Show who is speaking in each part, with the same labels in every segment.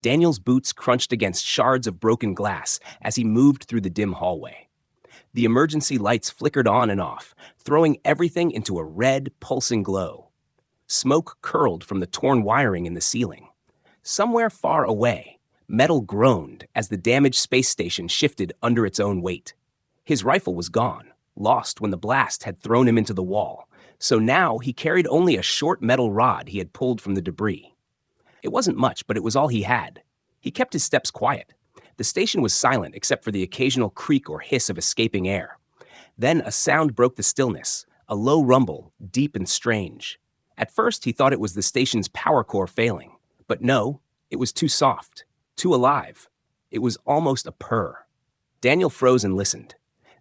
Speaker 1: Daniel's boots crunched against shards of broken glass as he moved through the dim hallway. The emergency lights flickered on and off, throwing everything into a red, pulsing glow. Smoke curled from the torn wiring in the ceiling. Somewhere far away, metal groaned as the damaged space station shifted under its own weight. His rifle was gone, lost when the blast had thrown him into the wall, so now he carried only a short metal rod he had pulled from the debris. It wasn't much, but it was all he had. He kept his steps quiet. The station was silent except for the occasional creak or hiss of escaping air. Then a sound broke the stillness, a low rumble, deep and strange. At first, he thought it was the station's power core failing. But no, it was too soft, too alive. It was almost a purr. Daniel froze and listened.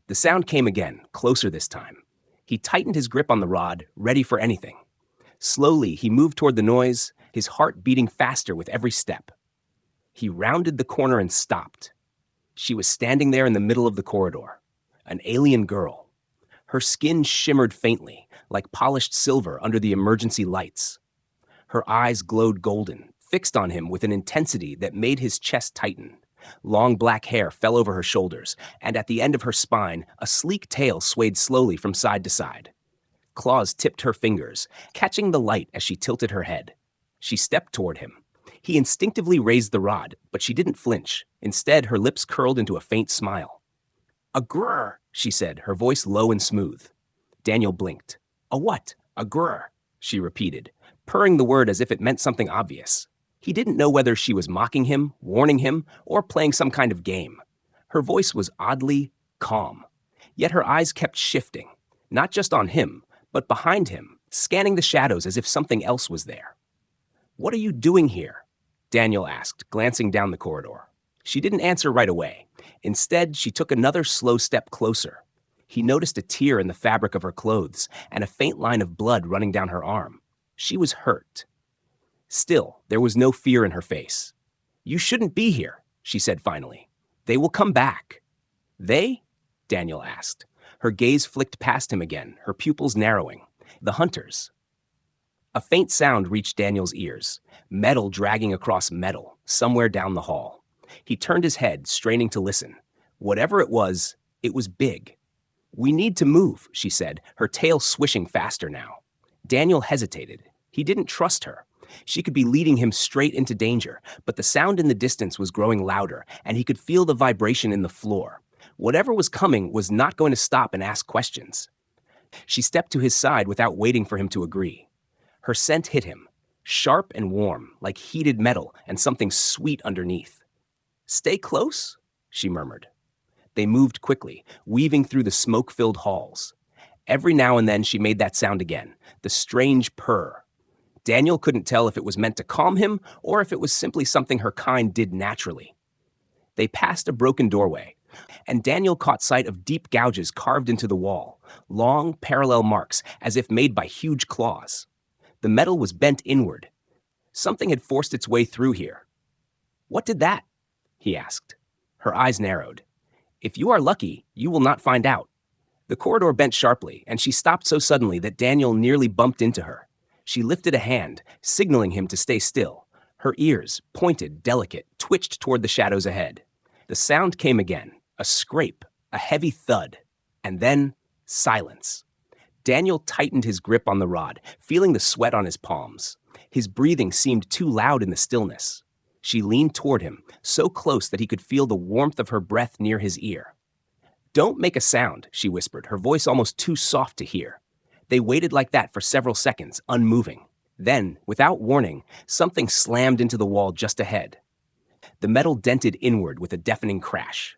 Speaker 1: The sound came again, closer this time. He tightened his grip on the rod, ready for anything. Slowly, he moved toward the noise, his heart beating faster with every step. He rounded the corner and stopped. She was standing there in the middle of the corridor, an alien girl. Her skin shimmered faintly, like polished silver under the emergency lights. Her eyes glowed golden, fixed on him with an intensity that made his chest tighten. Long black hair fell over her shoulders, and at the end of her spine, a sleek tail swayed slowly from side to side. Claws tipped her fingers, catching the light as she tilted her head. She stepped toward him. He instinctively raised the rod, but she didn't flinch. Instead, her lips curled into a faint smile. "A grrr," she said, her voice low and smooth. Daniel blinked. "A what?" "A grrr," she repeated, purring the word as if it meant something obvious. He didn't know whether she was mocking him, warning him, or playing some kind of game. Her voice was oddly calm. Yet her eyes kept shifting, not just on him, but behind him, scanning the shadows as if something else was there. "What are you doing here?" Daniel asked, glancing down the corridor. She didn't answer right away. Instead, she took another slow step closer. He noticed a tear in the fabric of her clothes and a faint line of blood running down her arm. She was hurt. Still, there was no fear in her face. "You shouldn't be here," she said finally. "They will come back." "They?" Daniel asked. Her gaze flicked past him again, her pupils narrowing. "The hunters." A faint sound reached Daniel's ears, metal dragging across metal, somewhere down the hall. He turned his head, straining to listen. Whatever it was big. "We need to move," she said, her tail swishing faster now. Daniel hesitated. He didn't trust her. She could be leading him straight into danger, but the sound in the distance was growing louder, and he could feel the vibration in the floor. Whatever was coming was not going to stop and ask questions. She stepped to his side without waiting for him to agree. Her scent hit him, sharp and warm, like heated metal and something sweet underneath. "Stay close," she murmured. They moved quickly, weaving through the smoke-filled halls. Every now and then she made that sound again, the strange purr. Daniel couldn't tell if it was meant to calm him or if it was simply something her kind did naturally. They passed a broken doorway, and Daniel caught sight of deep gouges carved into the wall, long, parallel marks as if made by huge claws. The metal was bent inward. Something had forced its way through here. "What did that?" he asked. Her eyes narrowed. "If you are lucky, you will not find out." The corridor bent sharply, and she stopped so suddenly that Daniel nearly bumped into her. She lifted a hand, signaling him to stay still. Her ears, pointed, delicate, twitched toward the shadows ahead. The sound came again, a scrape, a heavy thud, and then silence. Daniel tightened his grip on the rod, feeling the sweat on his palms. His breathing seemed too loud in the stillness. She leaned toward him, so close that he could feel the warmth of her breath near his ear. "Don't make a sound," she whispered, her voice almost too soft to hear. They waited like that for several seconds, unmoving. Then, without warning, something slammed into the wall just ahead. The metal dented inward with a deafening crash.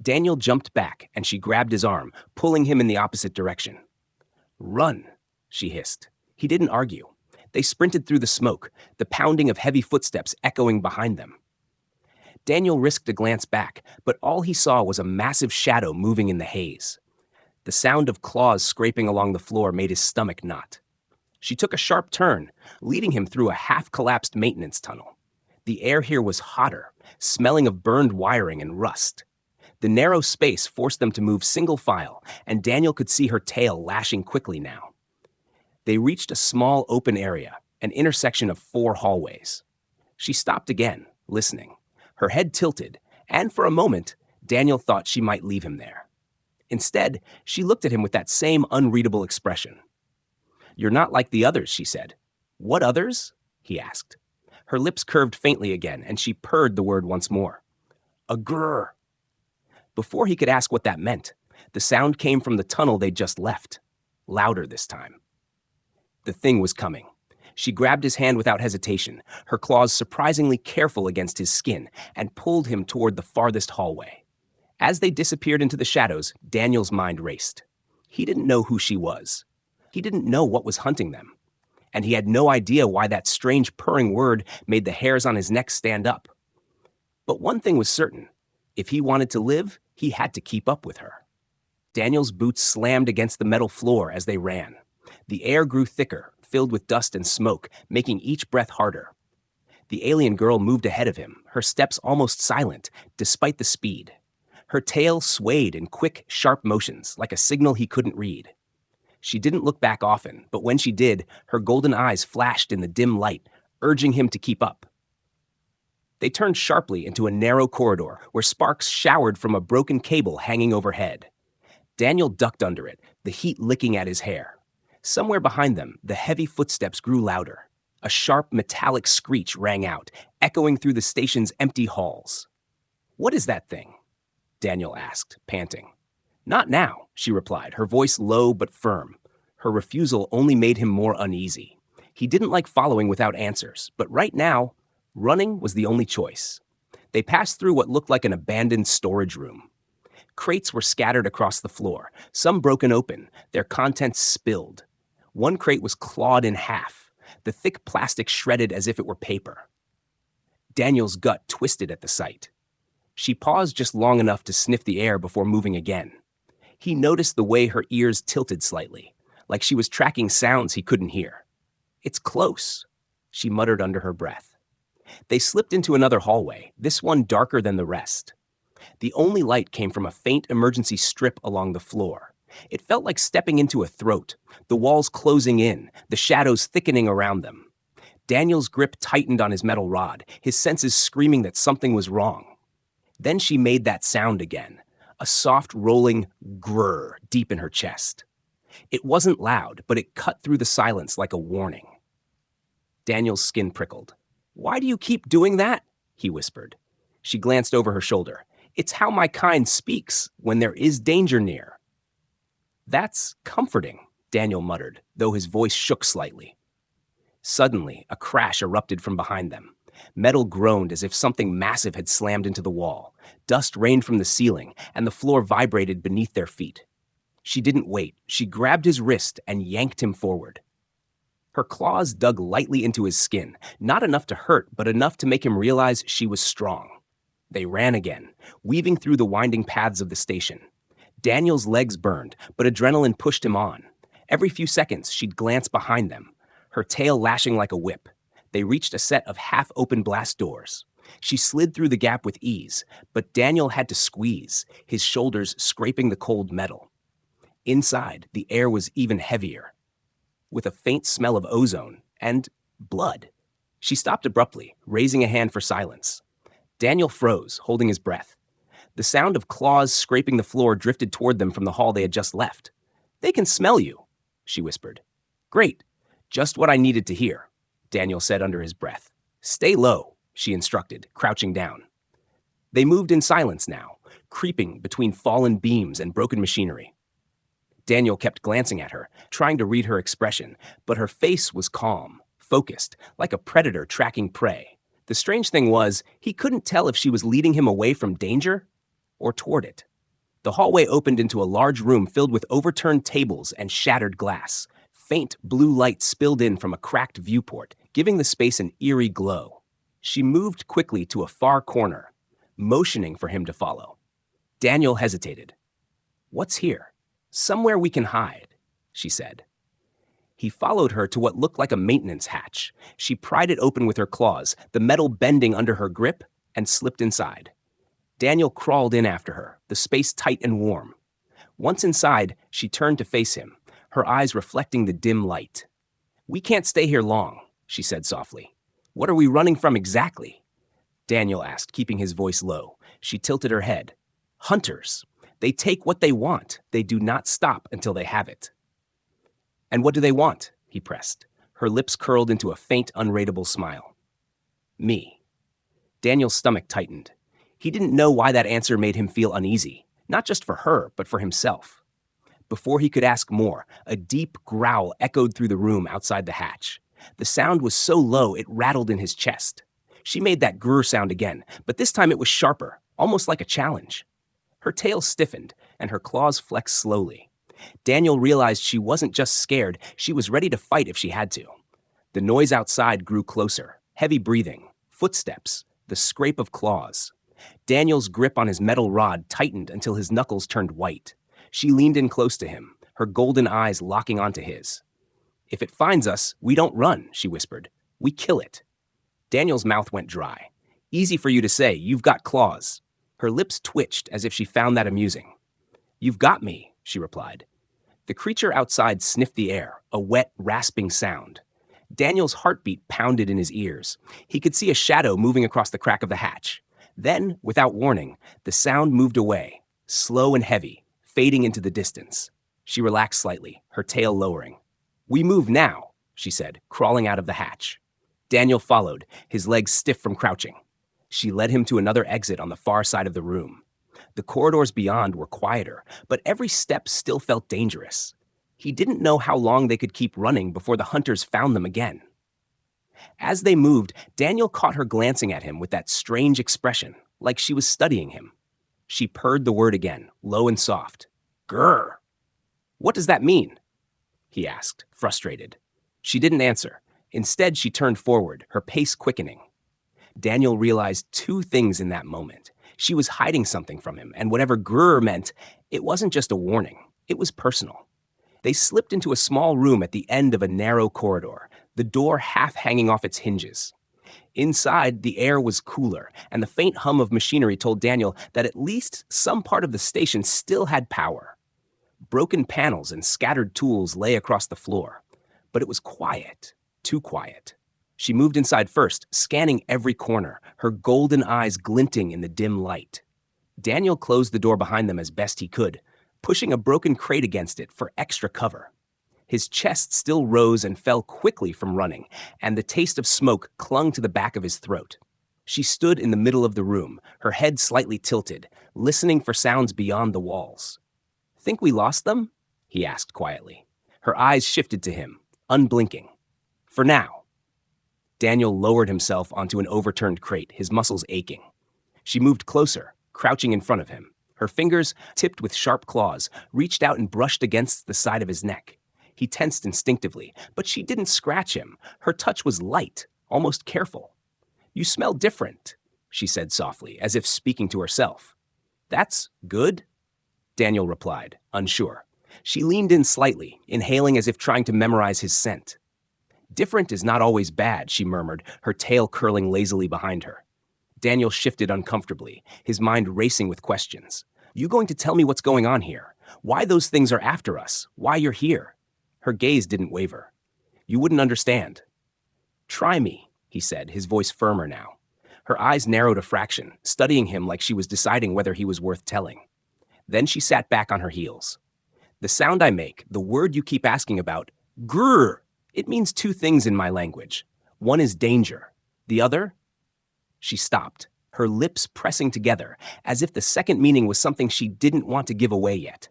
Speaker 1: Daniel jumped back, and she grabbed his arm, pulling him in the opposite direction. "Run," she hissed. He didn't argue. They sprinted through the smoke, the pounding of heavy footsteps echoing behind them. Daniel risked a glance back, but all he saw was a massive shadow moving in the haze. The sound of claws scraping along the floor made his stomach knot. She took a sharp turn, leading him through a half-collapsed maintenance tunnel. The air here was hotter, smelling of burned wiring and rust. The narrow space forced them to move single file, and Daniel could see her tail lashing quickly now. They reached a small open area, an intersection of 4 hallways. She stopped again, listening. Her head tilted, and for a moment, Daniel thought she might leave him there. Instead, she looked at him with that same unreadable expression. "You're not like the others," she said. "What others?" he asked. Her lips curved faintly again, and she purred the word once more. "A grrr." Before he could ask what that meant, the sound came from the tunnel they'd just left, louder this time. The thing was coming. She grabbed his hand without hesitation, her claws surprisingly careful against his skin, and pulled him toward the farthest hallway. As they disappeared into the shadows, Daniel's mind raced. He didn't know who she was. He didn't know what was hunting them. And he had no idea why that strange purring word made the hairs on his neck stand up. But one thing was certain. If he wanted to live, he had to keep up with her. Daniel's boots slammed against the metal floor as they ran. The air grew thicker, filled with dust and smoke, making each breath harder. The alien girl moved ahead of him, her steps almost silent, despite the speed. Her tail swayed in quick, sharp motions, like a signal he couldn't read. She didn't look back often, but when she did, her golden eyes flashed in the dim light, urging him to keep up. They turned sharply into a narrow corridor where sparks showered from a broken cable hanging overhead. Daniel ducked under it, the heat licking at his hair. Somewhere behind them, the heavy footsteps grew louder. A sharp, metallic screech rang out, echoing through the station's empty halls. "What is that thing?" Daniel asked, panting. "Not now," she replied, her voice low but firm. Her refusal only made him more uneasy. He didn't like following without answers, but right now, running was the only choice. They passed through what looked like an abandoned storage room. Crates were scattered across the floor, some broken open, their contents spilled. One crate was clawed in half, the thick plastic shredded as if it were paper. Daniel's gut twisted at the sight. She paused just long enough to sniff the air before moving again. He noticed the way her ears tilted slightly, like she was tracking sounds he couldn't hear. "It's close," she muttered under her breath. They slipped into another hallway, this one darker than the rest. The only light came from a faint emergency strip along the floor. It felt like stepping into a throat, the walls closing in, the shadows thickening around them. Daniel's grip tightened on his metal rod, his senses screaming that something was wrong. Then she made that sound again, a soft rolling grrr deep in her chest. It wasn't loud, but it cut through the silence like a warning. Daniel's skin prickled. "Why do you keep doing that?" he whispered. She glanced over her shoulder. "It's how my kind speaks when there is danger near." "That's comforting," Daniel muttered, though his voice shook slightly. Suddenly, a crash erupted from behind them. Metal groaned as if something massive had slammed into the wall. Dust rained from the ceiling, and the floor vibrated beneath their feet. She didn't wait. She grabbed his wrist and yanked him forward. Her claws dug lightly into his skin, not enough to hurt, but enough to make him realize she was strong. They ran again, weaving through the winding paths of the station. Daniel's legs burned, but adrenaline pushed him on. Every few seconds, she'd glance behind them, her tail lashing like a whip. They reached a set of half-open blast doors. She slid through the gap with ease, but Daniel had to squeeze, his shoulders scraping the cold metal. Inside, the air was even heavier, with a faint smell of ozone and blood. She stopped abruptly, raising a hand for silence. Daniel froze, holding his breath. The sound of claws scraping the floor drifted toward them from the hall they had just left. "They can smell you," she whispered. "Great. Just what I needed to hear," Daniel said under his breath. "Stay low," she instructed, crouching down. They moved in silence now, creeping between fallen beams and broken machinery. Daniel kept glancing at her, trying to read her expression, but her face was calm, focused, like a predator tracking prey. The strange thing was, he couldn't tell if she was leading him away from danger or toward it. The hallway opened into a large room filled with overturned tables and shattered glass. Faint blue light spilled in from a cracked viewport, giving the space an eerie glow. She moved quickly to a far corner, motioning for him to follow. Daniel hesitated. "What's here? Somewhere we can hide," she said. He followed her to what looked like a maintenance hatch. She pried it open with her claws, the metal bending under her grip, and slipped inside. Daniel crawled in after her, the space tight and warm. Once inside, she turned to face him, her eyes reflecting the dim light. "We can't stay here long," she said softly. "What are we running from exactly?" Daniel asked, keeping his voice low. She tilted her head. Hunters. They take what they want. They do not stop until they have it. And what do they want? He pressed. Her lips curled into a faint, unrateable smile. Me. Daniel's stomach tightened. He didn't know why that answer made him feel uneasy, not just for her, but for himself. Before he could ask more, a deep growl echoed through the room outside the hatch. The sound was so low it rattled in his chest. She made that grrr sound again, but this time it was sharper, almost like a challenge. Her tail stiffened, and her claws flexed slowly. Daniel realized she wasn't just scared, she was ready to fight if she had to. The noise outside grew closer, heavy breathing, footsteps, the scrape of claws. Daniel's grip on his metal rod tightened until his knuckles turned white. She leaned in close to him, her golden eyes locking onto his. If it finds us, we don't run, she whispered. We kill it. Daniel's mouth went dry. Easy for you to say, you've got claws. Her lips twitched as if she found that amusing. You've got me, she replied. The creature outside sniffed the air, a wet, rasping sound. Daniel's heartbeat pounded in his ears. He could see a shadow moving across the crack of the hatch. Then, without warning, the sound moved away, slow and heavy, fading into the distance. She relaxed slightly, her tail lowering. We move now, she said, crawling out of the hatch. Daniel followed, his legs stiff from crouching. She led him to another exit on the far side of the room. The corridors beyond were quieter, but every step still felt dangerous. He didn't know how long they could keep running before the hunters found them again. As they moved, Daniel caught her glancing at him with that strange expression, like she was studying him. She purred the word again, low and soft. Grrr. What does that mean? He asked, frustrated. She didn't answer. Instead, she turned forward, her pace quickening. Daniel realized two things in that moment. She was hiding something from him, and whatever grrr meant, it wasn't just a warning. It was personal. They slipped into a small room at the end of a narrow corridor, the door half hanging off its hinges. Inside, the air was cooler, and the faint hum of machinery told Daniel that at least some part of the station still had power. Broken panels and scattered tools lay across the floor, but it was quiet, too quiet. She moved inside first, scanning every corner, her golden eyes glinting in the dim light. Daniel closed the door behind them as best he could, pushing a broken crate against it for extra cover. His chest still rose and fell quickly from running, and the taste of smoke clung to the back of his throat. She stood in the middle of the room, her head slightly tilted, listening for sounds beyond the walls. Think we lost them? He asked quietly. Her eyes shifted to him, unblinking. For now. Daniel lowered himself onto an overturned crate, his muscles aching. She moved closer, crouching in front of him. Her fingers, tipped with sharp claws, reached out and brushed against the side of his neck. He tensed instinctively, but she didn't scratch him. Her touch was light, almost careful. You smell different, she said softly, as if speaking to herself. That's good, Daniel replied, unsure. She leaned in slightly, inhaling as if trying to memorize his scent. Different is not always bad, she murmured, her tail curling lazily behind her. Daniel shifted uncomfortably, his mind racing with questions. You going to tell me what's going on here? Why those things are after us? Why you're here? Her gaze didn't waver. You wouldn't understand. Try me, he said, his voice firmer now. Her eyes narrowed a fraction, studying him like she was deciding whether he was worth telling. Then she sat back on her heels. The sound I make, the word you keep asking about, grrr, it means two things in my language. One is danger. The other? She stopped, her lips pressing together, as if the second meaning was something she didn't want to give away yet.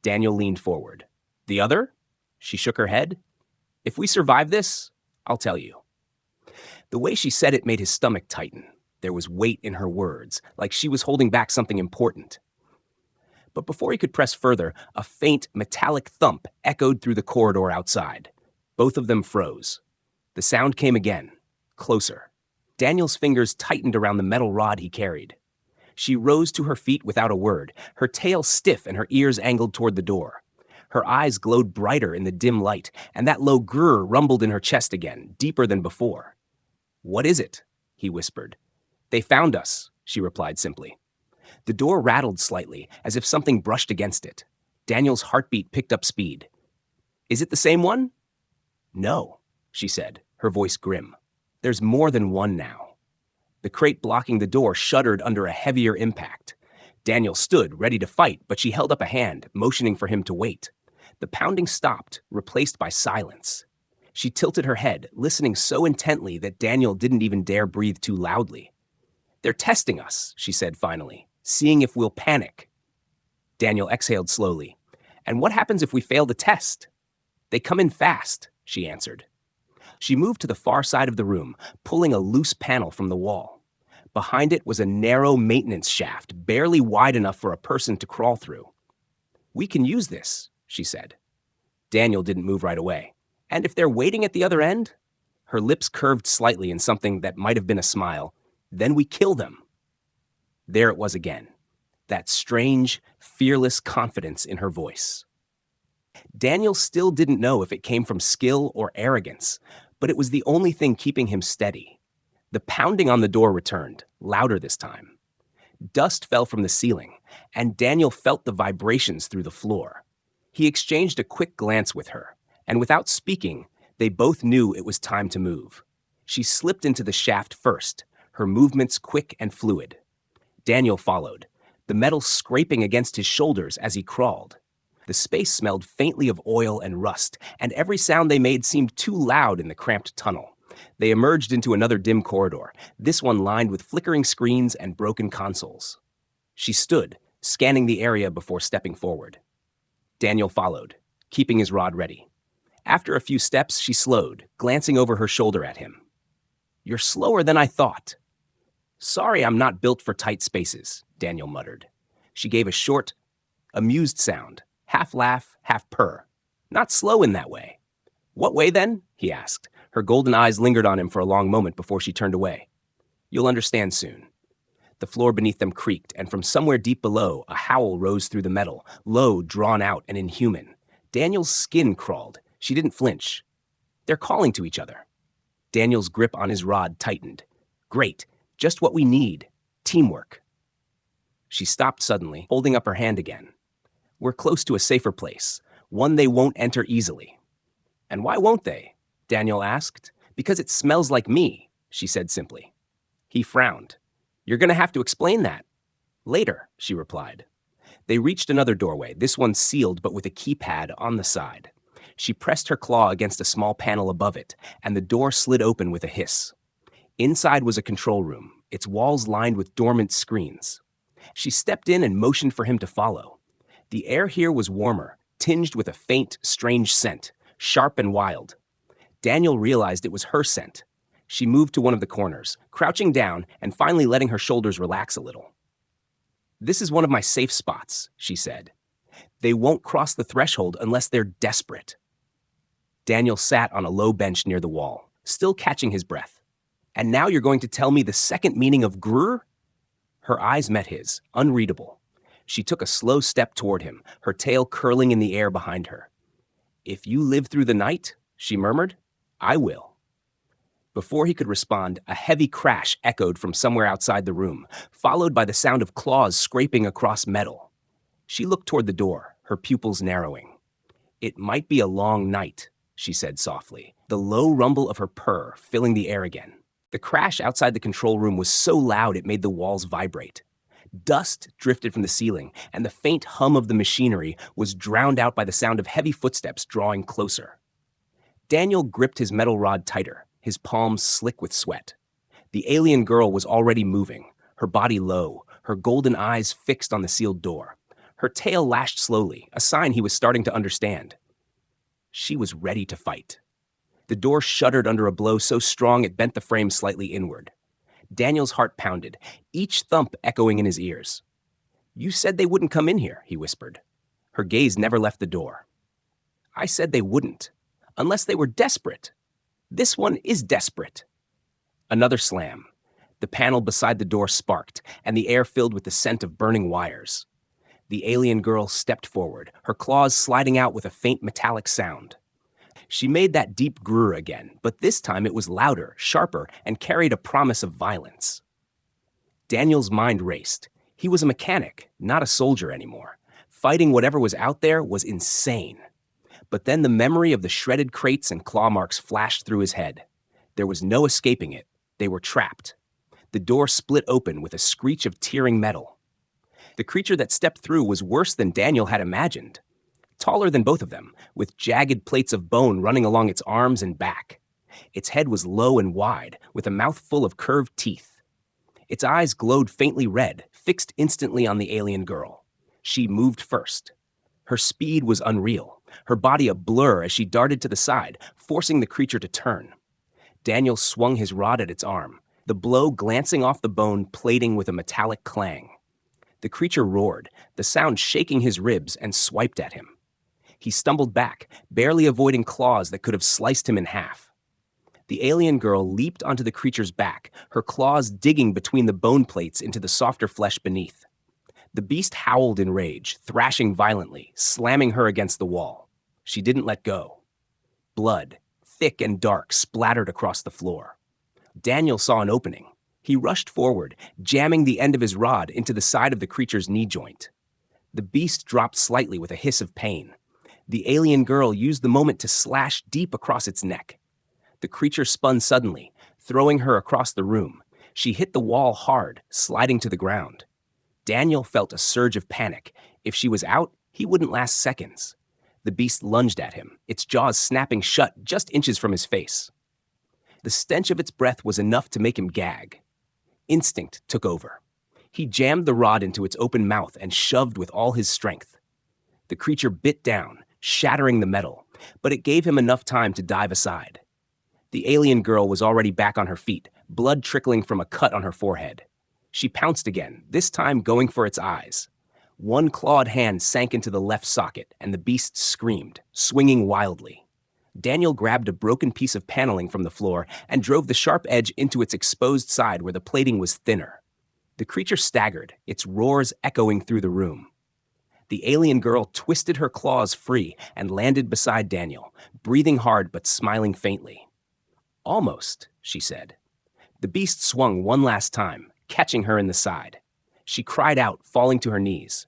Speaker 1: Daniel leaned forward. The other? She shook her head. If we survive this, I'll tell you. The way she said it made his stomach tighten. There was weight in her words, like she was holding back something important. But before he could press further, a faint, metallic thump echoed through the corridor outside. Both of them froze. The sound came again, closer. Daniel's fingers tightened around the metal rod he carried. She rose to her feet without a word, her tail stiff and her ears angled toward the door. Her eyes glowed brighter in the dim light, and that low grrr rumbled in her chest again, deeper than before. What is it? He whispered. They found us, she replied simply. The door rattled slightly, as if something brushed against it. Daniel's heartbeat picked up speed. Is it the same one? No, she said, her voice grim. There's more than one now. The crate blocking the door shuddered under a heavier impact. Daniel stood, ready to fight, but she held up a hand, motioning for him to wait. The pounding stopped, replaced by silence. She tilted her head, listening so intently that Daniel didn't even dare breathe too loudly. "They're testing us," she said finally, "seeing if we'll panic." Daniel exhaled slowly. "And what happens if we fail the test?" "They come in fast," she answered. She moved to the far side of the room, pulling a loose panel from the wall. Behind it was a narrow maintenance shaft, barely wide enough for a person to crawl through. "We can use this," she said. Daniel didn't move right away. "And if they're waiting at the other end?" Her lips curved slightly in something that might have been a smile. "Then we kill them." There it was again, that strange, fearless confidence in her voice. Daniel still didn't know if it came from skill or arrogance, but it was the only thing keeping him steady. The pounding on the door returned, louder this time. Dust fell from the ceiling, and Daniel felt the vibrations through the floor. He exchanged a quick glance with her, and without speaking, they both knew it was time to move. She slipped into the shaft first, her movements quick and fluid. Daniel followed, the metal scraping against his shoulders as he crawled. The space smelled faintly of oil and rust, and every sound they made seemed too loud in the cramped tunnel. They emerged into another dim corridor, this one lined with flickering screens and broken consoles. She stood, scanning the area before stepping forward. Daniel followed, keeping his rod ready. After a few steps, she slowed, glancing over her shoulder at him. "You're slower than I thought." "Sorry I'm not built for tight spaces," Daniel muttered. She gave a short, amused sound, half laugh, half purr. "Not slow in that way." "What way then?" he asked. Her golden eyes lingered on him for a long moment before she turned away. "You'll understand soon." The floor beneath them creaked, and from somewhere deep below, a howl rose through the metal, low, drawn out, and inhuman. Daniel's skin crawled. She didn't flinch. "They're calling to each other." Daniel's grip on his rod tightened. "Great. Just what we need. Teamwork." She stopped suddenly, holding up her hand again. "We're close to a safer place, one they won't enter easily." "And why won't they?" Daniel asked. "Because it smells like me," she said simply. He frowned. "You're going to have to explain that." "Later," she replied. They reached another doorway, this one sealed but with a keypad on the side. She pressed her claw against a small panel above it, and the door slid open with a hiss. Inside was a control room, its walls lined with dormant screens. She stepped in and motioned for him to follow. The air here was warmer, tinged with a faint, strange scent, sharp and wild. Daniel realized it was her scent. She moved to one of the corners, crouching down and finally letting her shoulders relax a little. "This is one of my safe spots," she said. "They won't cross the threshold unless they're desperate." Daniel sat on a low bench near the wall, still catching his breath. "And now you're going to tell me the second meaning of grrr?" Her eyes met his, unreadable. She took a slow step toward him, her tail curling in the air behind her. "If you live through the night," she murmured, "I will." Before he could respond, a heavy crash echoed from somewhere outside the room, followed by the sound of claws scraping across metal. She looked toward the door, her pupils narrowing. "It might be a long night," she said softly, the low rumble of her purr filling the air again. The crash outside the control room was so loud it made the walls vibrate. Dust drifted from the ceiling, and the faint hum of the machinery was drowned out by the sound of heavy footsteps drawing closer. Daniel gripped his metal rod tighter, his palms slick with sweat. The alien girl was already moving, her body low, her golden eyes fixed on the sealed door. Her tail lashed slowly, a sign he was starting to understand. She was ready to fight. The door shuddered under a blow so strong it bent the frame slightly inward. Daniel's heart pounded, each thump echoing in his ears. "You said they wouldn't come in here," he whispered. Her gaze never left the door. "I said they wouldn't, unless they were desperate. This one is desperate." Another slam. The panel beside the door sparked, and the air filled with the scent of burning wires. The alien girl stepped forward, her claws sliding out with a faint metallic sound. She made that deep grrr again, but this time it was louder, sharper, and carried a promise of violence. Daniel's mind raced. He was a mechanic, not a soldier anymore. Fighting whatever was out there was insane. But then the memory of the shredded crates and claw marks flashed through his head. There was no escaping it. They were trapped. The door split open with a screech of tearing metal. The creature that stepped through was worse than Daniel had imagined. Taller than both of them, with jagged plates of bone running along its arms and back. Its head was low and wide, with a mouth full of curved teeth. Its eyes glowed faintly red, fixed instantly on the alien girl. She moved first. Her speed was unreal, her body a blur as she darted to the side, forcing the creature to turn. Daniel swung his rod at its arm, the blow glancing off the bone, plating with a metallic clang. The creature roared, the sound shaking his ribs, and swiped at him. He stumbled back, barely avoiding claws that could have sliced him in half. The alien girl leaped onto the creature's back, her claws digging between the bone plates into the softer flesh beneath. The beast howled in rage, thrashing violently, slamming her against the wall. She didn't let go. Blood, thick and dark, splattered across the floor. Daniel saw an opening. He rushed forward, jamming the end of his rod into the side of the creature's knee joint. The beast dropped slightly with a hiss of pain. The alien girl used the moment to slash deep across its neck. The creature spun suddenly, throwing her across the room. She hit the wall hard, sliding to the ground. Daniel felt a surge of panic. If she was out, he wouldn't last seconds. The beast lunged at him, its jaws snapping shut just inches from his face. The stench of its breath was enough to make him gag. Instinct took over. He jammed the rod into its open mouth and shoved with all his strength. The creature bit down, shattering the metal, but it gave him enough time to dive aside. The alien girl was already back on her feet, blood trickling from a cut on her forehead. She pounced again, this time going for its eyes. One clawed hand sank into the left socket, and the beast screamed, swinging wildly. Daniel grabbed a broken piece of paneling from the floor and drove the sharp edge into its exposed side where the plating was thinner. The creature staggered, its roars echoing through the room. The alien girl twisted her claws free and landed beside Daniel, breathing hard but smiling faintly. "Almost," she said. The beast swung one last time, catching her in the side. She cried out, falling to her knees.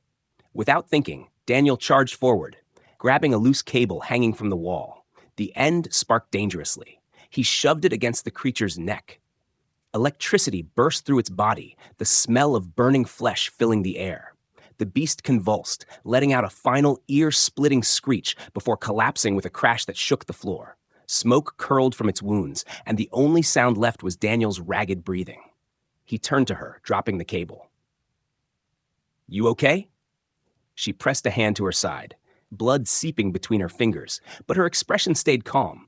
Speaker 1: Without thinking, Daniel charged forward, grabbing a loose cable hanging from the wall. The end sparked dangerously. He shoved it against the creature's neck. Electricity burst through its body, the smell of burning flesh filling the air. The beast convulsed, letting out a final ear-splitting screech before collapsing with a crash that shook the floor. Smoke curled from its wounds, and the only sound left was Daniel's ragged breathing. He turned to her, dropping the cable. "You okay?" She pressed a hand to her side, blood seeping between her fingers, but her expression stayed calm.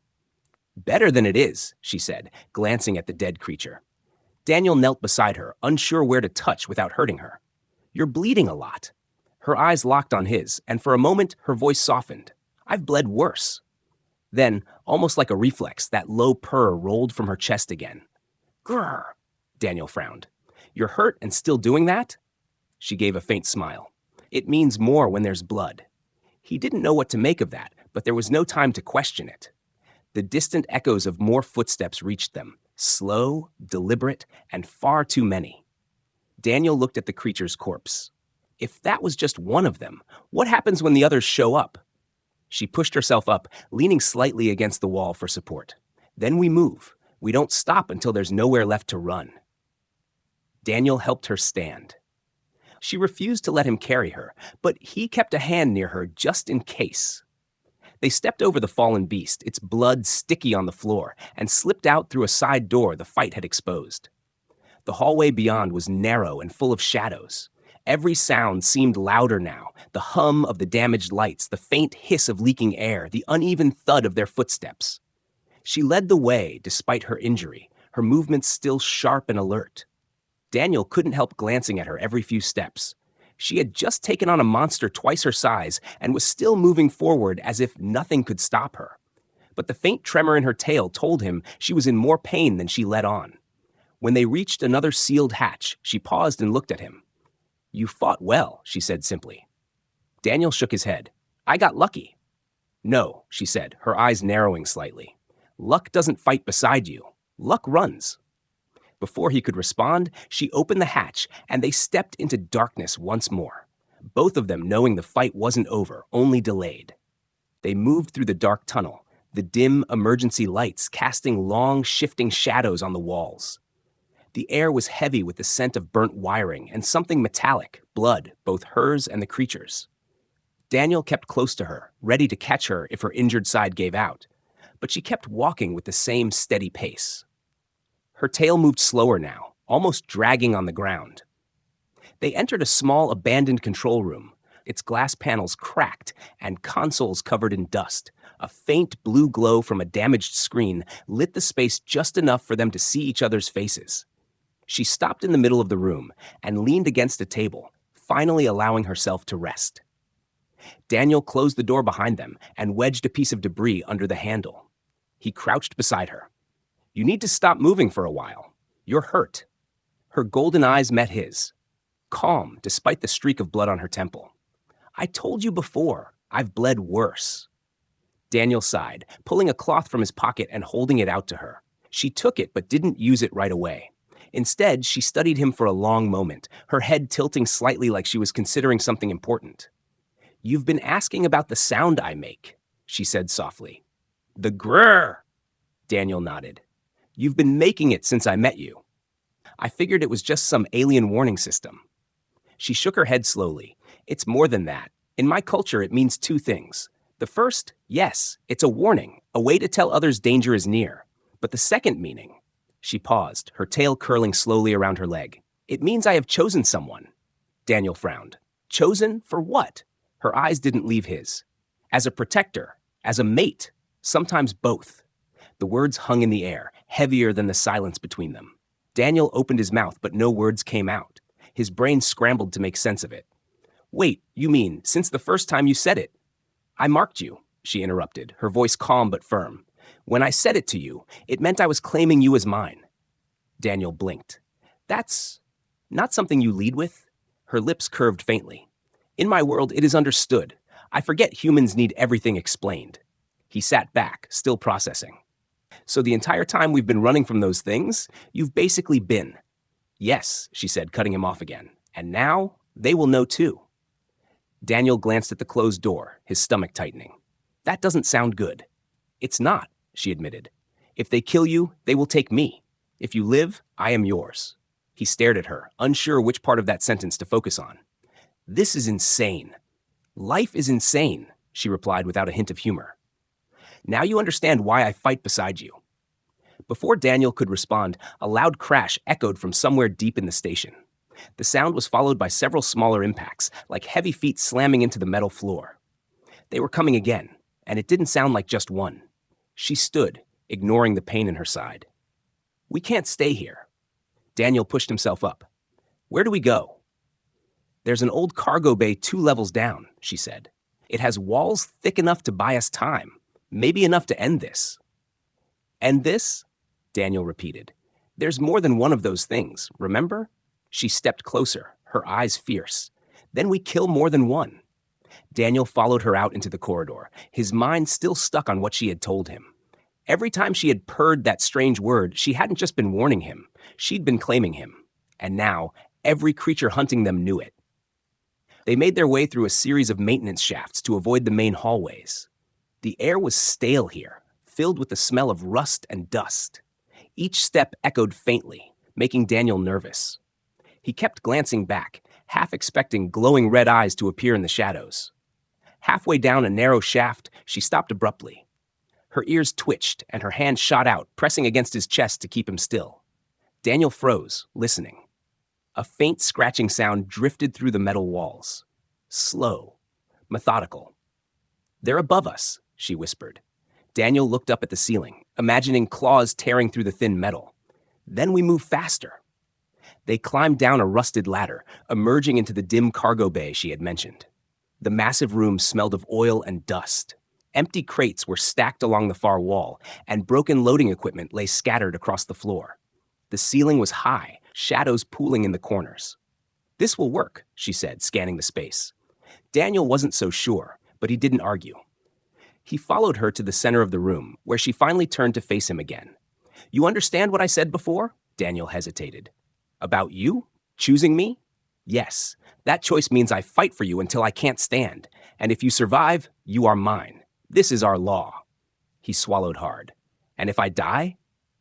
Speaker 1: "Better than it is," she said, glancing at the dead creature. Daniel knelt beside her, unsure where to touch without hurting her. "You're bleeding a lot." Her eyes locked on his, and for a moment her voice softened. "I've bled worse." Then, almost like a reflex, that low purr rolled from her chest again. "Grrr," Daniel frowned. "You're hurt and still doing that?" She gave a faint smile. "It means more when there's blood." He didn't know what to make of that, but there was no time to question it. The distant echoes of more footsteps reached them, slow, deliberate, and far too many. Daniel looked at the creature's corpse. If that was just one of them, what happens when the others show up? She pushed herself up, leaning slightly against the wall for support. "Then we move. We don't stop until there's nowhere left to run." Daniel helped her stand. She refused to let him carry her, but he kept a hand near her just in case. They stepped over the fallen beast, its blood sticky on the floor, and slipped out through a side door the fight had exposed. The hallway beyond was narrow and full of shadows. Every sound seemed louder now, the hum of the damaged lights, the faint hiss of leaking air, the uneven thud of their footsteps. She led the way despite her injury, her movements still sharp and alert. Daniel couldn't help glancing at her every few steps. She had just taken on a monster twice her size and was still moving forward as if nothing could stop her. But the faint tremor in her tail told him she was in more pain than she let on. When they reached another sealed hatch, she paused and looked at him. "You fought well," she said simply. Daniel shook his head. "I got lucky." "No," she said, her eyes narrowing slightly. "Luck doesn't fight beside you. Luck runs." Before he could respond, she opened the hatch, and they stepped into darkness once more, both of them knowing the fight wasn't over, only delayed. They moved through the dark tunnel, the dim emergency lights casting long, shifting shadows on the walls. The air was heavy with the scent of burnt wiring and something metallic, blood, both hers and the creature's. Daniel kept close to her, ready to catch her if her injured side gave out, but she kept walking with the same steady pace. Her tail moved slower now, almost dragging on the ground. They entered a small abandoned control room, its glass panels cracked and consoles covered in dust. A faint blue glow from a damaged screen lit the space just enough for them to see each other's faces. She stopped in the middle of the room and leaned against a table, finally allowing herself to rest. Daniel closed the door behind them and wedged a piece of debris under the handle. He crouched beside her. "You need to stop moving for a while. You're hurt." Her golden eyes met his, calm despite the streak of blood on her temple. "I told you before, I've bled worse." Daniel sighed, pulling a cloth from his pocket and holding it out to her. She took it but didn't use it right away. Instead, she studied him for a long moment, her head tilting slightly like she was considering something important. "You've been asking about the sound I make," she said softly. "The grrr." Daniel nodded. "You've been making it since I met you." "I figured it was just some alien warning system." She shook her head slowly. "It's more than that. In my culture, it means two things. The first, yes, it's a warning, a way to tell others danger is near. But the second meaning," she paused, her tail curling slowly around her leg, "it means I have chosen someone." Daniel frowned. "Chosen for what?" Her eyes didn't leave his. "As a protector, as a mate, sometimes both." The words hung in the air, heavier than the silence between them. Daniel opened his mouth, but no words came out. His brain scrambled to make sense of it. "Wait, you mean, since the first time you said it?" "I marked you," she interrupted, her voice calm but firm. "When I said it to you, it meant I was claiming you as mine." Daniel blinked. "That's not something you lead with?" Her lips curved faintly. "In my world, it is understood. I forget humans need everything explained." He sat back, still processing. "So the entire time we've been running from those things, you've basically been." "Yes," she said, cutting him off again. "And now, they will know too." Daniel glanced at the closed door, his stomach tightening. "That doesn't sound good." "It's not," she admitted. "If they kill you, they will take me. If you live, I am yours." He stared at her, unsure which part of that sentence to focus on. "This is insane." "Life is insane," she replied without a hint of humor. "Now you understand why I fight beside you." Before Daniel could respond, a loud crash echoed from somewhere deep in the station. The sound was followed by several smaller impacts, like heavy feet slamming into the metal floor. They were coming again, and it didn't sound like just one. She stood, ignoring the pain in her side. "We can't stay here." Daniel pushed himself up. "Where do we go?" "There's an old cargo bay 2 levels down," she said. "It has walls thick enough to buy us time, maybe enough to end this." "End this?" Daniel repeated. "There's more than one of those things, remember?" She stepped closer, her eyes fierce. "Then we kill more than one." Daniel followed her out into the corridor, his mind still stuck on what she had told him. Every time she had purred that strange word, she hadn't just been warning him, she'd been claiming him. And now, every creature hunting them knew it. They made their way through a series of maintenance shafts to avoid the main hallways. The air was stale here, filled with the smell of rust and dust. Each step echoed faintly, making Daniel nervous. He kept glancing back, half expecting glowing red eyes to appear in the shadows. Halfway down a narrow shaft, she stopped abruptly. Her ears twitched and her hand shot out, pressing against his chest to keep him still. Daniel froze, listening. A faint scratching sound drifted through the metal walls. Slow, methodical. "They're above us," she whispered. Daniel looked up at the ceiling, imagining claws tearing through the thin metal. "Then we move faster." They climbed down a rusted ladder, emerging into the dim cargo bay she had mentioned. The massive room smelled of oil and dust. Empty crates were stacked along the far wall, and broken loading equipment lay scattered across the floor. The ceiling was high, shadows pooling in the corners. "This will work," she said, scanning the space. Daniel wasn't so sure, but he didn't argue. He followed her to the center of the room, where she finally turned to face him again. "You understand what I said before?" Daniel hesitated. "About you? Choosing me?" "Yes. That choice means I fight for you until I can't stand. And if you survive, you are mine. This is our law." He swallowed hard. "And if I die?"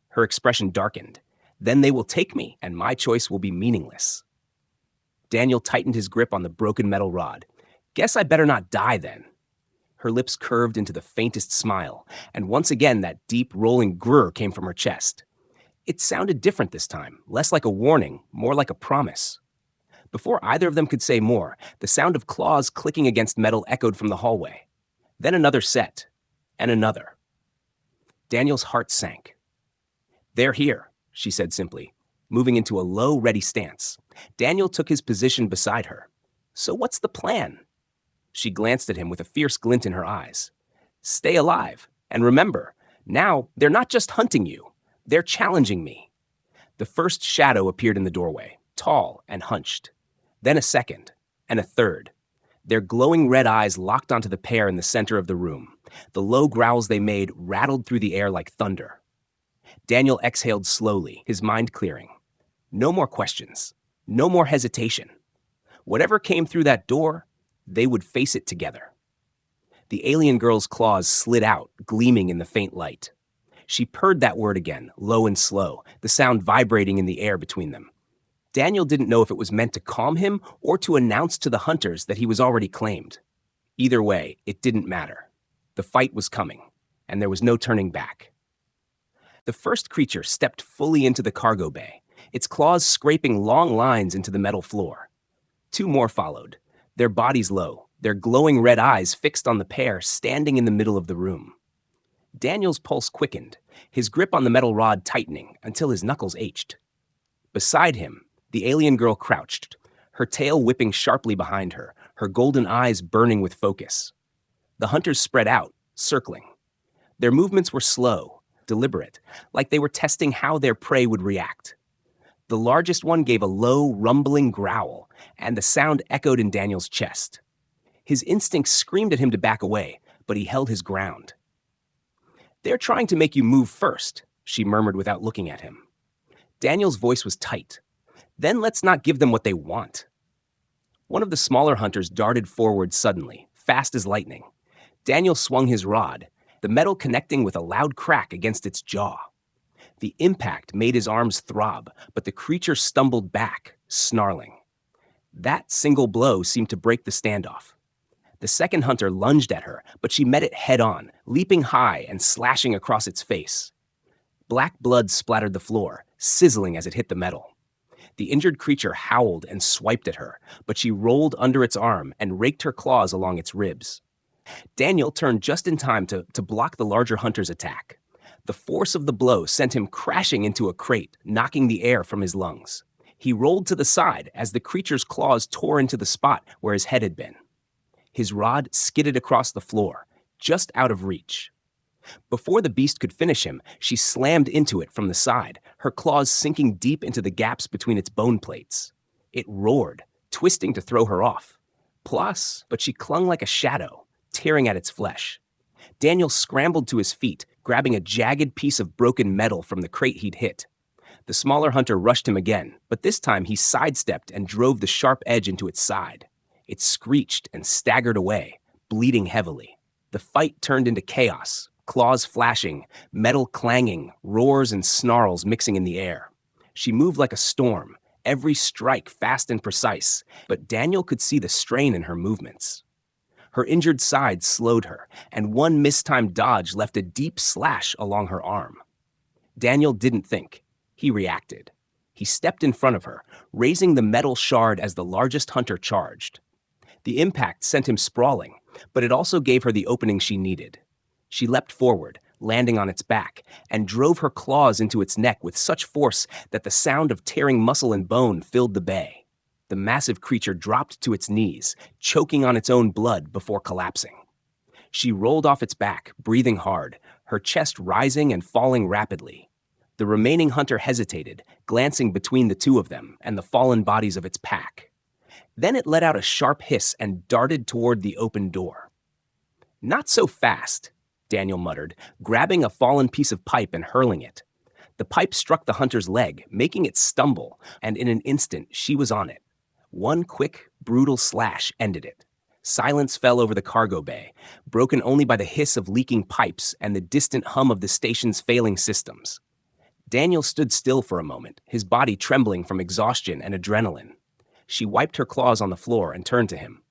Speaker 1: Her expression darkened. Then they will take me, and my choice will be meaningless. Daniel tightened his grip on the broken metal rod. Guess I better not die then. Her lips curved into the faintest smile, and once again that deep, rolling grrr came from her chest. It sounded different this time, less like a warning, more like a promise. Before either of them could say more, the sound of claws clicking against metal echoed from the hallway. Then another set, and another. Daniel's heart sank. "They're here," she said simply, moving into a low, ready stance. Daniel took his position beside her. "So what's the plan?" She glanced at him with a fierce glint in her eyes. "Stay alive, and remember, now they're not just hunting you, they're challenging me." The first shadow appeared in the doorway, tall and hunched. Then a second, and a third. Their glowing red eyes locked onto the pair in the center of the room. The low growls they made rattled through the air like thunder. Daniel exhaled slowly, his mind clearing. No more questions. No more hesitation. Whatever came through that door, they would face it together. The alien girl's claws slid out, gleaming in the faint light. She purred that word again, low and slow, the sound vibrating in the air between them. Daniel didn't know if it was meant to calm him or to announce to the hunters that he was already claimed. Either way, it didn't matter. The fight was coming, and there was no turning back. The first creature stepped fully into the cargo bay, its claws scraping long lines into the metal floor. Two more followed, their bodies low, their glowing red eyes fixed on the pair standing in the middle of the room. Daniel's pulse quickened, his grip on the metal rod tightening until his knuckles ached. Beside him, the alien girl crouched, her tail whipping sharply behind her, her golden eyes burning with focus. The hunters spread out, circling. Their movements were slow, deliberate, like they were testing how their prey would react. The largest one gave a low, rumbling growl, and the sound echoed in Daniel's chest. His instincts screamed at him to back away, but he held his ground. "They're trying to make you move first," she murmured without looking at him. Daniel's voice was tight. "Then let's not give them what they want." One of the smaller hunters darted forward suddenly, fast as lightning. Daniel swung his rod, the metal connecting with a loud crack against its jaw. The impact made his arms throb, but the creature stumbled back, snarling. That single blow seemed to break the standoff. The second hunter lunged at her, but she met it head-on, leaping high and slashing across its face. Black blood splattered the floor, sizzling as it hit the metal. The injured creature howled and swiped at her, but she rolled under its arm and raked her claws along its ribs. Daniel turned just in time to block the larger hunter's attack. The force of the blow sent him crashing into a crate, knocking the air from his lungs. He rolled to the side as the creature's claws tore into the spot where his head had been. His rod skidded across the floor, just out of reach. Before the beast could finish him, she slammed into it from the side, her claws sinking deep into the gaps between its bone plates. It roared, twisting to throw her off. But she clung like a shadow, tearing at its flesh. Daniel scrambled to his feet, grabbing a jagged piece of broken metal from the crate he'd hit. The smaller hunter rushed him again, but this time he sidestepped and drove the sharp edge into its side. It screeched and staggered away, bleeding heavily. The fight turned into chaos, claws flashing, metal clanging, roars and snarls mixing in the air. She moved like a storm, every strike fast and precise, but Daniel could see the strain in her movements. Her injured side slowed her, and one mistimed dodge left a deep slash along her arm. Daniel didn't think. He reacted. He stepped in front of her, raising the metal shard as the largest hunter charged. The impact sent him sprawling, but it also gave her the opening she needed. She leapt forward, landing on its back, and drove her claws into its neck with such force that the sound of tearing muscle and bone filled the bay. The massive creature dropped to its knees, choking on its own blood before collapsing. She rolled off its back, breathing hard, her chest rising and falling rapidly. The remaining hunter hesitated, glancing between the two of them and the fallen bodies of its pack. Then it let out a sharp hiss and darted toward the open door. "Not so fast," Daniel muttered, grabbing a fallen piece of pipe and hurling it. The pipe struck the hunter's leg, making it stumble, and in an instant she was on it. One quick, brutal slash ended it. Silence fell over the cargo bay, broken only by the hiss of leaking pipes and the distant hum of the station's failing systems. Daniel stood still for a moment, his body trembling from exhaustion and adrenaline. She wiped her claws on the floor and turned to him.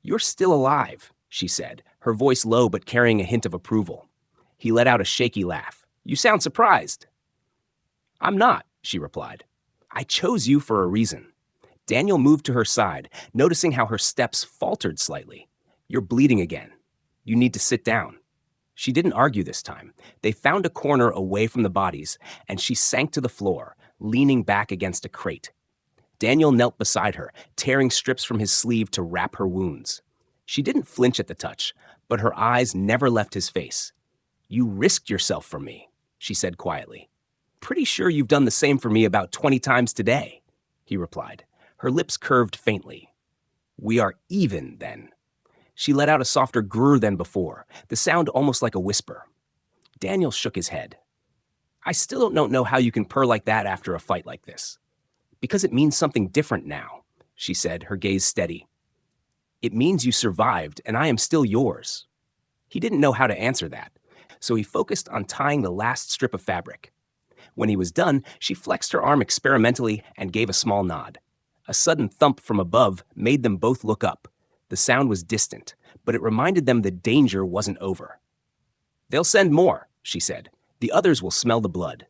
Speaker 1: "You're still alive," she said, her voice low but carrying a hint of approval. He let out a shaky laugh. "You sound surprised." "I'm not," she replied. "I chose you for a reason." Daniel moved to her side, noticing how her steps faltered slightly. "You're bleeding again. You need to sit down." She didn't argue this time. They found a corner away from the bodies, and she sank to the floor, leaning back against a crate. Daniel knelt beside her, tearing strips from his sleeve to wrap her wounds. She didn't flinch at the touch, but her eyes never left his face. "You risked yourself for me," she said quietly. "Pretty sure you've done the same for me about 20 times today," he replied. Her lips curved faintly. "We are even, then." She let out a softer grrr than before, the sound almost like a whisper. Daniel shook his head. "I still don't know how you can purr like that after a fight like this." "Because it means something different now," she said, her gaze steady. "It means you survived, and I am still yours." He didn't know how to answer that, so he focused on tying the last strip of fabric. When he was done, she flexed her arm experimentally and gave a small nod. A sudden thump from above made them both look up. The sound was distant, but it reminded them the danger wasn't over. "They'll send more," she said. "The others will smell the blood."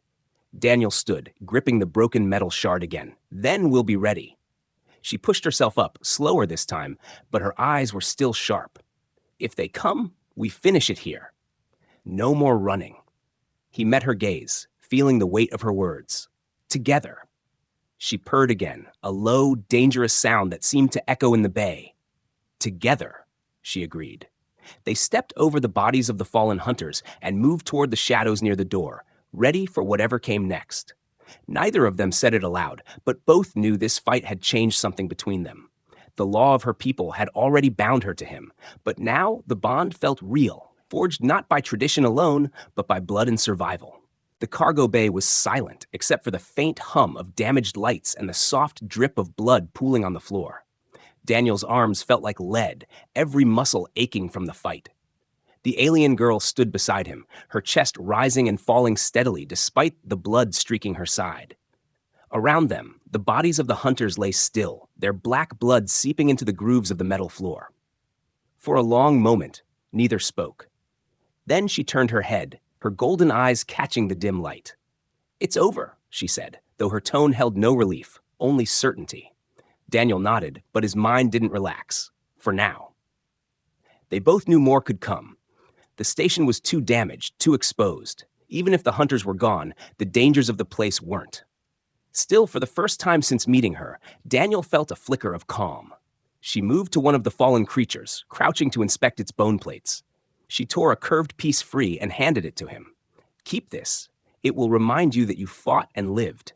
Speaker 1: Daniel stood, gripping the broken metal shard again. "Then we'll be ready." She pushed herself up, slower this time, but her eyes were still sharp. "If they come, we finish it here. No more running." He met her gaze, feeling the weight of her words. "Together." She purred again, a low, dangerous sound that seemed to echo in the bay. "Together," she agreed. They stepped over the bodies of the fallen hunters and moved toward the shadows near the door, ready for whatever came next. Neither of them said it aloud, but both knew this fight had changed something between them. The law of her people had already bound her to him, but now the bond felt real, forged not by tradition alone, but by blood and survival. The cargo bay was silent, except for the faint hum of damaged lights and the soft drip of blood pooling on the floor. Daniel's arms felt like lead, every muscle aching from the fight. The alien girl stood beside him, her chest rising and falling steadily despite the blood streaking her side. Around them, the bodies of the hunters lay still, their black blood seeping into the grooves of the metal floor. For a long moment, neither spoke. Then she turned her head, her golden eyes catching the dim light. "It's over," she said, though her tone held no relief, only certainty. Daniel nodded, but his mind didn't relax. For now. They both knew more could come. The station was too damaged, too exposed. Even if the hunters were gone, the dangers of the place weren't. Still, for the first time since meeting her, Daniel felt a flicker of calm. She moved to one of the fallen creatures, crouching to inspect its bone plates. She tore a curved piece free and handed it to him. "Keep this. It will remind you that you fought and lived."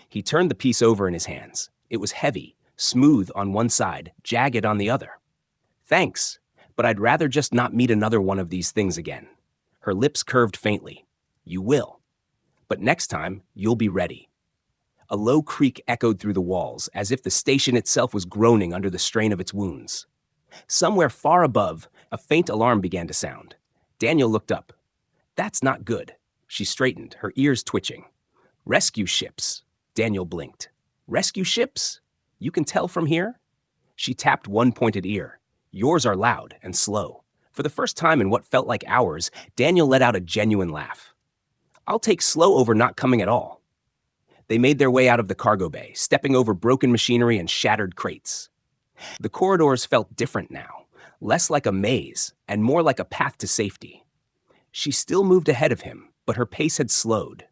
Speaker 1: He turned the piece over in his hands. It was heavy, smooth on one side, jagged on the other. "Thanks, but I'd rather just not meet another one of these things again." Her lips curved faintly. "You will. But next time, you'll be ready." A low creak echoed through the walls, as if the station itself was groaning under the strain of its wounds. Somewhere far above, a faint alarm began to sound. Daniel looked up. "That's not good." She straightened, her ears twitching. "Rescue ships." Daniel blinked. "Rescue ships? You can tell from here?" She tapped one pointed ear. "Yours are loud and slow." For the first time in what felt like hours, Daniel let out a genuine laugh. "I'll take slow over not coming at all." They made their way out of the cargo bay, stepping over broken machinery and shattered crates. The corridors felt different now, less like a maze and more like a path to safety. She still moved ahead of him, but her pace had slowed.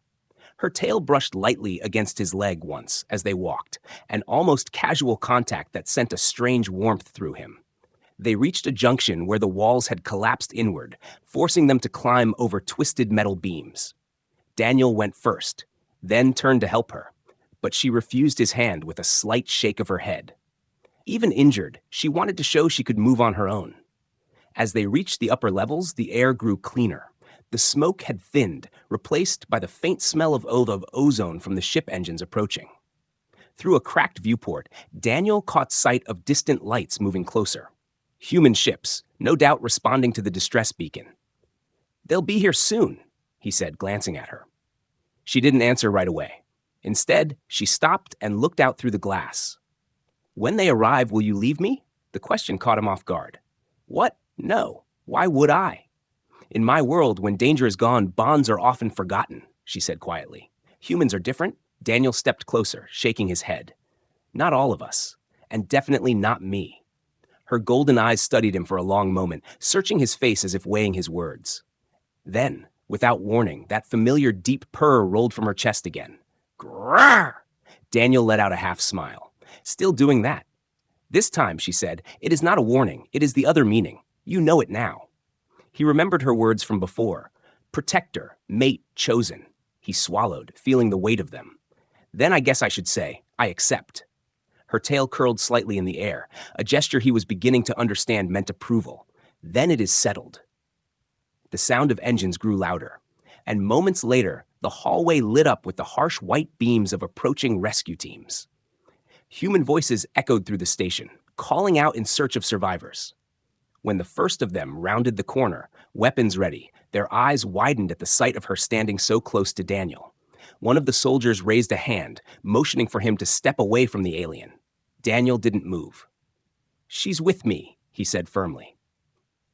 Speaker 1: Her tail brushed lightly against his leg once as they walked, an almost casual contact that sent a strange warmth through him. They reached a junction where the walls had collapsed inward, forcing them to climb over twisted metal beams. Daniel went first, then turned to help her, but she refused his hand with a slight shake of her head. Even injured, she wanted to show she could move on her own. As they reached the upper levels, the air grew cleaner. The smoke had thinned, replaced by the faint smell of ozone from the ship engines approaching. Through a cracked viewport, Daniel caught sight of distant lights moving closer. Human ships, no doubt responding to the distress beacon. "They'll be here soon," he said, glancing at her. She didn't answer right away. Instead, she stopped and looked out through the glass. When they arrive, will you leave me? The question caught him off guard. What? No. Why would I? In my world, when danger is gone, bonds are often forgotten, she said quietly. Humans are different. Daniel stepped closer, shaking his head. Not all of us, and definitely not me. Her golden eyes studied him for a long moment, searching his face as if weighing his words. Then, without warning, that familiar deep purr rolled from her chest again. Grrr! Daniel let out a half smile. Still doing that. This time, she said, it is not a warning, it is the other meaning. You know it now. He remembered her words from before. Protector, mate, chosen. He swallowed, feeling the weight of them. Then I guess I should say, I accept. Her tail curled slightly in the air, a gesture he was beginning to understand meant approval. Then it is settled. The sound of engines grew louder, and moments later, the hallway lit up with the harsh white beams of approaching rescue teams. Human voices echoed through the station, calling out in search of survivors. When the first of them rounded the corner, weapons ready, their eyes widened at the sight of her standing so close to Daniel. One of the soldiers raised a hand, motioning for him to step away from the alien. Daniel didn't move. She's with me, he said firmly.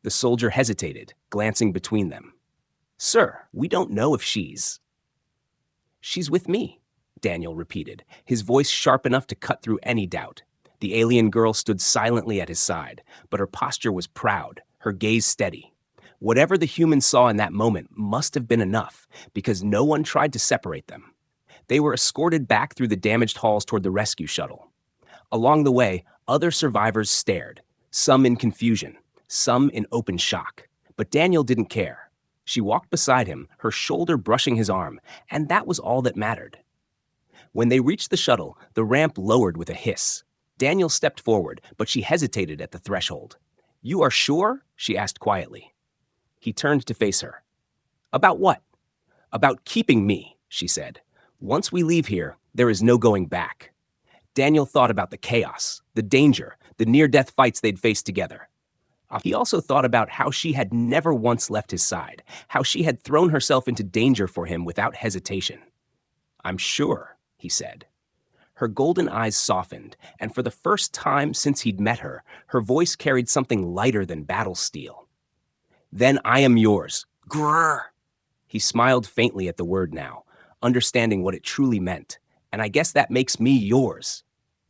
Speaker 1: The soldier hesitated, glancing between them. Sir, we don't know if she's... She's with me, Daniel repeated, his voice sharp enough to cut through any doubt. The alien girl stood silently at his side, but her posture was proud, her gaze steady. Whatever the humans saw in that moment must have been enough, because no one tried to separate them. They were escorted back through the damaged halls toward the rescue shuttle. Along the way, other survivors stared, some in confusion, some in open shock. But Daniel didn't care. She walked beside him, her shoulder brushing his arm, and that was all that mattered. When they reached the shuttle, the ramp lowered with a hiss. Daniel stepped forward, but she hesitated at the threshold. You are sure? She asked quietly. He turned to face her. About what? About keeping me, she said. Once we leave here, there is no going back. Daniel thought about the chaos, the danger, the near-death fights they'd faced together. He also thought about how she had never once left his side, how she had thrown herself into danger for him without hesitation. I'm sure, he said. Her golden eyes softened, and for the first time since he'd met her, her voice carried something lighter than battle steel. Then I am yours. Grrr! He smiled faintly at the word now, understanding what it truly meant. And I guess that makes me yours.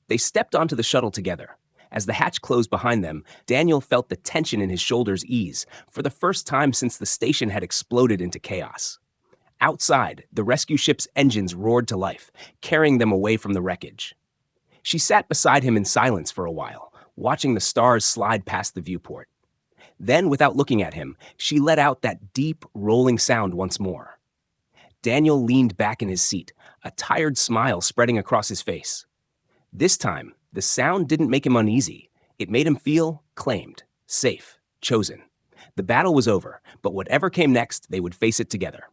Speaker 1: They stepped onto the shuttle together. As the hatch closed behind them, Daniel felt the tension in his shoulders ease, for the first time since the station had exploded into chaos. Outside, the rescue ship's engines roared to life, carrying them away from the wreckage. She sat beside him in silence for a while, watching the stars slide past the viewport. Then, without looking at him, she let out that deep, rolling sound once more. Daniel leaned back in his seat, a tired smile spreading across his face. This time, the sound didn't make him uneasy. It made him feel claimed, safe, chosen. The battle was over, but whatever came next, they would face it together.